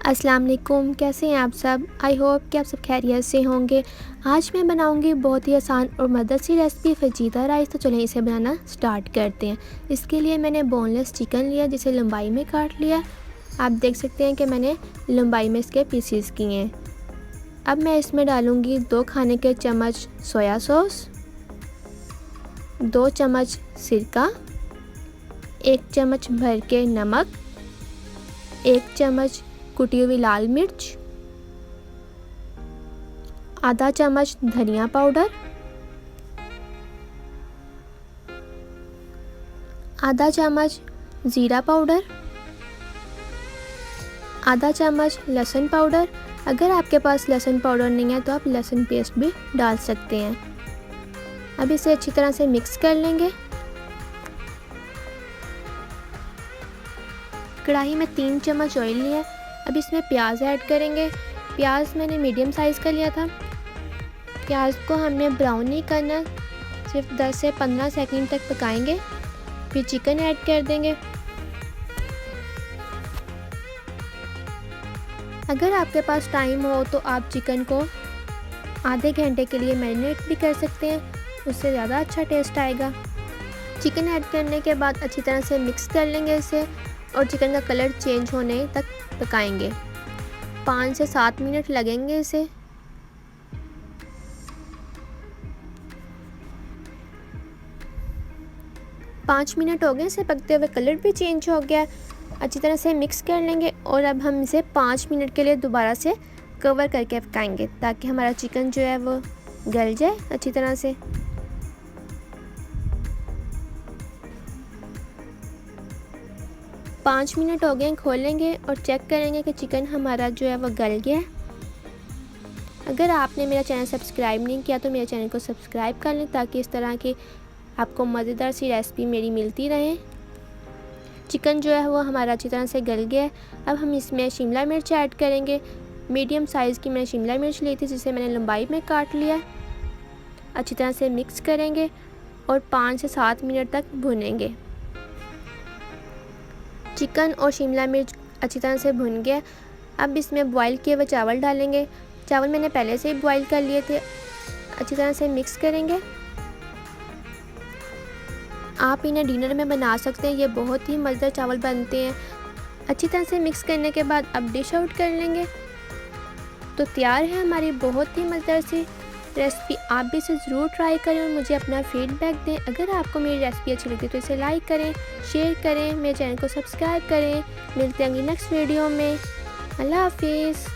अस्सलाम वालेकुम, कैसे हैं आप सब। आई होप कि आप सब खैरियत से होंगे। आज मैं बनाऊंगी बहुत ही आसान और मज़ेदार सी रेसिपी फजीदा राइस। तो चलें इसे बनाना स्टार्ट करते हैं। इसके लिए मैंने बोनलेस चिकन लिया, जिसे लंबाई में काट लिया। आप देख सकते हैं कि मैंने लंबाई में इसके पीसीस किए हैं। अब मैं इसमें डालूंगी 2 खाने के चम्मच सोया सॉस, 2 चम्मच सिरका, 1 चम्मच भर के नमक, 1 चम्मच कुटी हुई लाल मिर्च, आधा चम्मच धनिया पाउडर, आधा चम्मच ज़ीरा पाउडर, आधा चम्मच लहसुन पाउडर। अगर आपके पास लहसुन पाउडर नहीं है तो आप लहसुन पेस्ट भी डाल सकते हैं। अब इसे अच्छी तरह से मिक्स कर लेंगे। कढ़ाई में 3 चम्मच ऑयल लिया। अब इसमें प्याज ऐड करेंगे। प्याज मैंने मीडियम साइज़ का लिया था। प्याज को हमने ब्राउन नहीं करना, सिर्फ 10 से 15 सेकंड तक पकाएंगे। फिर चिकन ऐड कर देंगे। अगर आपके पास टाइम हो तो आप चिकन को आधे घंटे के लिए मैरिनेट भी कर सकते हैं, उससे ज़्यादा अच्छा टेस्ट आएगा। चिकन ऐड करने के बाद अच्छी तरह से मिक्स कर लेंगे इसे और चिकन का कलर चेंज होने तक पकाएंगे। 5 से 7 मिनट लगेंगे इसे। पाँच मिनट हो गए इसे पकते हुए, कलर भी चेंज हो गया। अच्छी तरह से मिक्स कर लेंगे और अब हम इसे 5 मिनट के लिए दोबारा से कवर करके पकाएंगे, ताकि हमारा चिकन जो है वो गल जाए अच्छी तरह से। पाँच मिनट हो गए, खोलेंगे और चेक करेंगे कि चिकन हमारा जो है वो गल गया है। अगर आपने मेरा चैनल सब्सक्राइब नहीं किया तो मेरे चैनल को सब्सक्राइब कर लें, ताकि इस तरह की आपको मज़ेदार सी रेसिपी मेरी मिलती रहे। चिकन जो है वो हमारा अच्छी तरह से गल गया है। अब हम इसमें शिमला मिर्च ऐड करेंगे। मीडियम साइज़ की मैंने शिमला मिर्च ली थी, जिसे मैंने लंबाई में काट लिया। अच्छी तरह से मिक्स करेंगे और 5 से 7 मिनट तक भूनेंगे। चिकन और शिमला मिर्च अच्छी तरह से भुन गया। अब इसमें बॉईल किए हुए चावल डालेंगे। चावल मैंने पहले से ही बॉईल कर लिए थे। अच्छी तरह से मिक्स करेंगे। आप इन्हें डिनर में बना सकते हैं, ये बहुत ही मज़ेदार चावल बनते हैं। अच्छी तरह से मिक्स करने के बाद अब डिश आउट कर लेंगे। तो तैयार है हमारी बहुत ही मज़ेदार सी रेसिपी। आप भी इसे ज़रूर ट्राई करें और मुझे अपना फीडबैक दें। अगर आपको मेरी रेसिपी अच्छी लगी तो इसे लाइक करें, शेयर करें, मेरे चैनल को सब्सक्राइब करें। मिलते हैं नेक्स्ट वीडियो में। अल्लाह हाफिज़।